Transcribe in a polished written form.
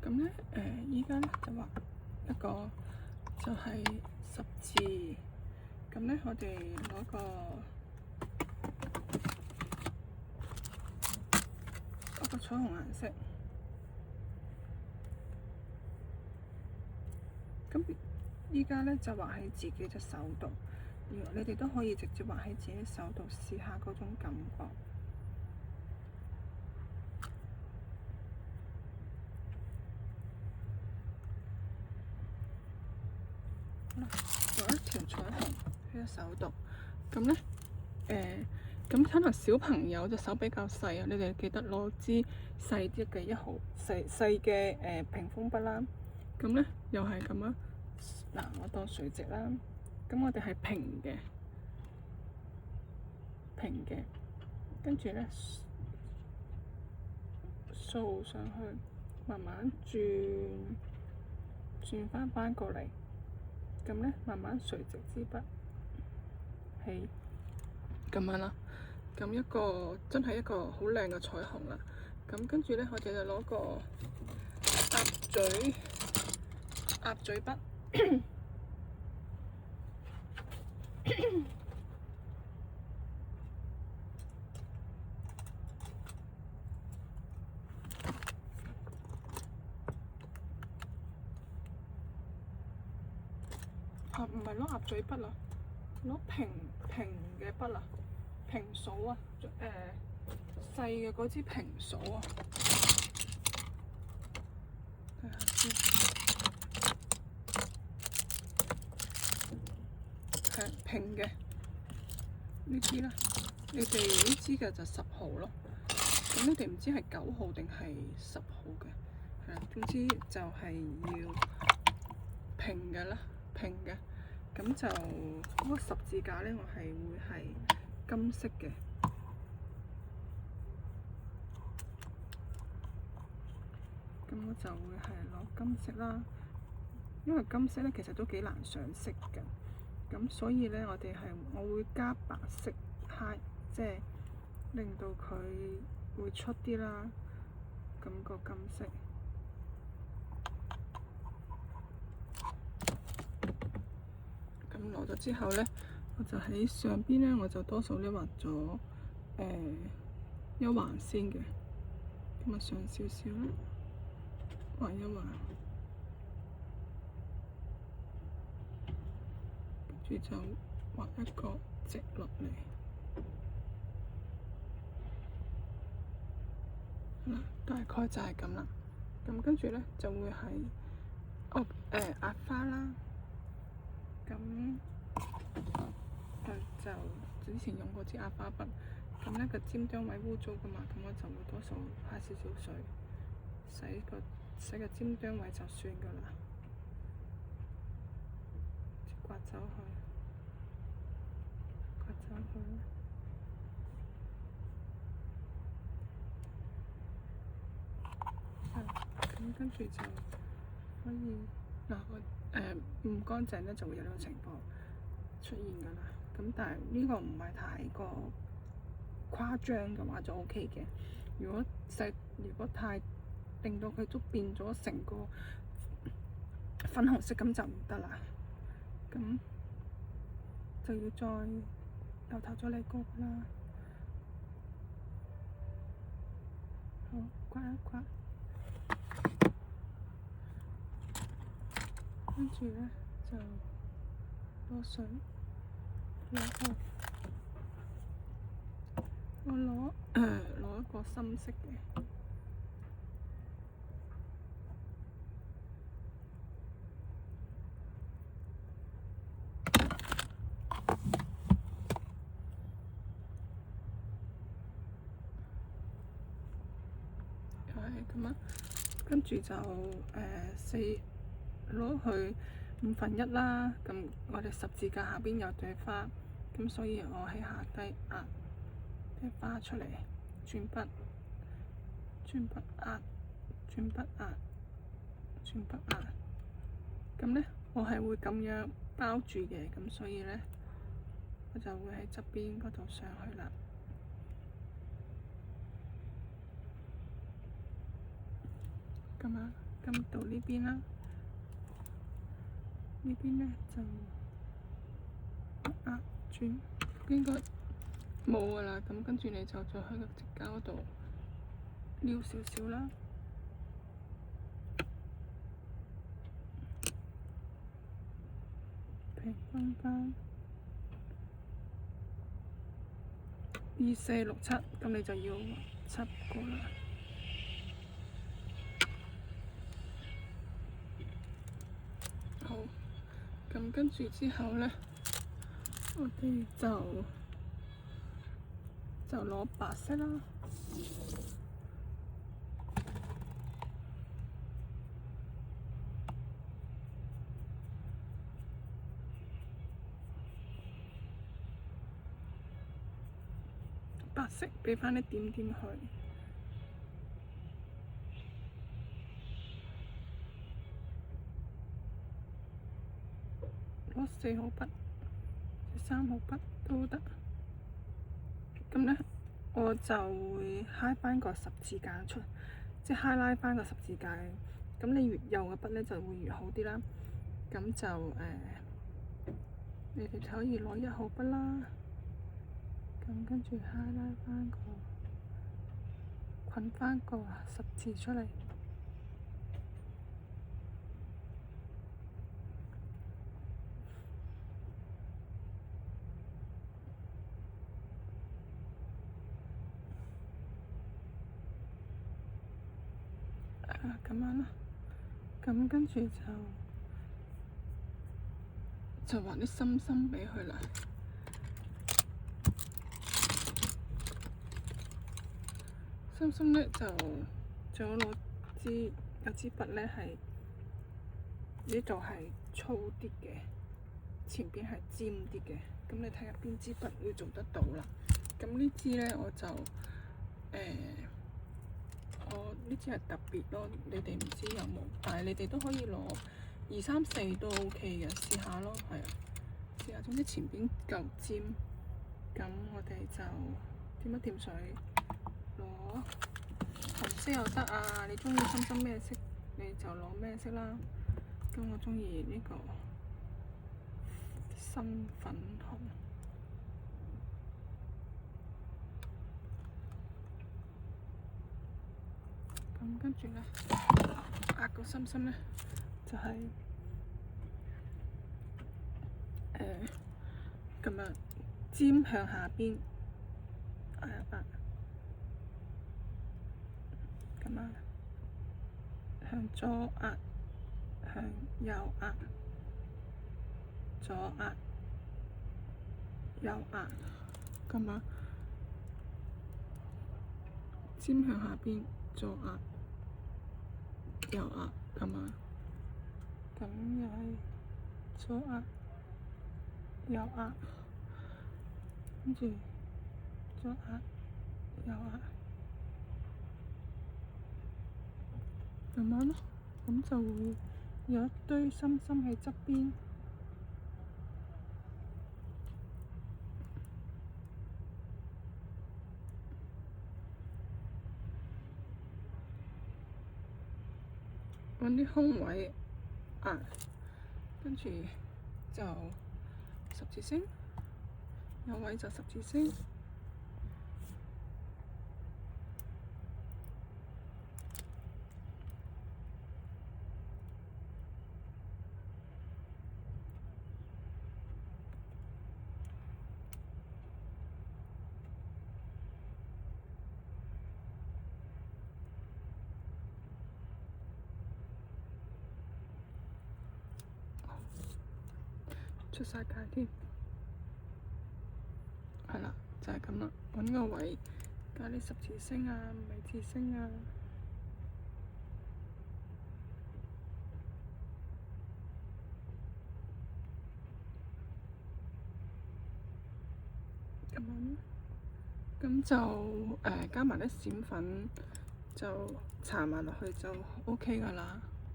咁咧依家咧就畫一個就係十字。咁咧我哋攞個彩虹顏色。咁依家咧就畫喺自己隻手度，你哋都可以直接畫喺自己手度試下嗰種感覺。畫一條彩虹喺隻手度，咁咧咁可能小朋友隻手比較細啊，你哋記得攞支細啲嘅細嘅屏風筆啦。咁咧又係咁樣，嗱我當垂直啦，咁我哋係平嘅，跟住咧掃上去，慢慢轉翻過嚟，咁咧慢慢垂直支筆起咁樣啦。咁一個真係一個好靚嘅彩虹啦。咁跟住咧，我哋就攞個鴨嘴筆，唔係攞鴨嘴筆啦，攞平嘅筆啦，平掃啊，細嘅嗰支平掃啊，睇下先，係平嘅呢支啦，你哋呢支嘅就10號咯，咁你哋唔知係9號定係10號嘅，係啦，總之就係要平嘅啦，平嘅。咁就嗰個十字架咧，我係會係金色嘅。咁我就會係攞金色啦，因為金色咧其實都幾難上色嘅。咁所以咧，我會加白色即係令到佢會出啲啦。咁個金色。咁攞咗之後咧，我就喺上邊咧，我就多數咧畫咗一橫先嘅，咁啊上少少啦，畫一橫，跟住就畫一個直落嚟，大概就係咁啦。咁跟住咧就會係壓花啦。咁就之前用過支壓花筆，咁呢個尖端位污糟噶嘛，咁我就會多數下少少水洗個尖端位就算噶啦，刮走佢，咁跟住就可以唔乾淨咧，就會有呢個情況出現噶啦。咁但係呢個唔係太過誇張嘅話就 OK 嘅。如果太令到佢都變咗成個粉紅色，咁就唔得啦。咁就要再由頭再嚟過啦。好，刮一刮，跟住咧就攞水，我攞一個深色嘅。咁啊，跟住就攞去1/5啦。咁我哋十字架下邊有朵花，咁所以我喺下低壓啲花出嚟，轉筆壓。咁咧，我係會咁樣包住嘅，咁所以咧，我就會喺側邊嗰度上去啦。咁咁到呢邊啦，呢邊咧就壓轉，應該冇噶啦。咁跟住你就再喺個指甲嗰度撩少少啦，平均翻2467，咁你就要7個啦。好，咁跟住之後咧，我哋就攞白色啦。白色畀返啲點點去，攞4號筆、3號筆都得。咁咧，我就會揩返個十字架出，即係揩拉返個十字架嘅。咁你越幼嘅筆咧就會越好啲啦。咁就你哋可以攞1號筆啦。咁跟住揩拉返個，捆返個十字出嚟。咁樣啦。咁跟住就畫啲心心畀佢啦。心心咧就仲有有支筆咧係呢度係粗啲嘅，前邊係尖啲嘅。咁你睇下邊支筆會做得到啦。咁呢支咧我就我呢支係特別咯，你哋唔知有冇，但係你哋都可以攞2、3、4都 OK 嘅，試下咯，係啊，試下。總之前邊夠尖，咁我哋就掂一掂水，攞紅色又得啊，你中意深深咩色你就攞咩色啦。咁我中意呢個深粉紅。咁跟住咧，壓個心心咧，就係咁樣尖向下邊壓一壓，咁樣向左壓，向右壓，左壓，右壓，咁樣尖向下邊，左壓。右壓咁樣，咁又係左壓、右壓，跟住左壓、右壓，咁樣咯，咁就會有一堆心心喺側邊。揾啲空位壓，跟住就十字星，有位就十字星。出晒界添，係啦，就係咁啦。揾個位加啲十字星啊、米字星啊，咁樣，咁就加埋啲閃粉，就搽埋落去就 OK 噶啦。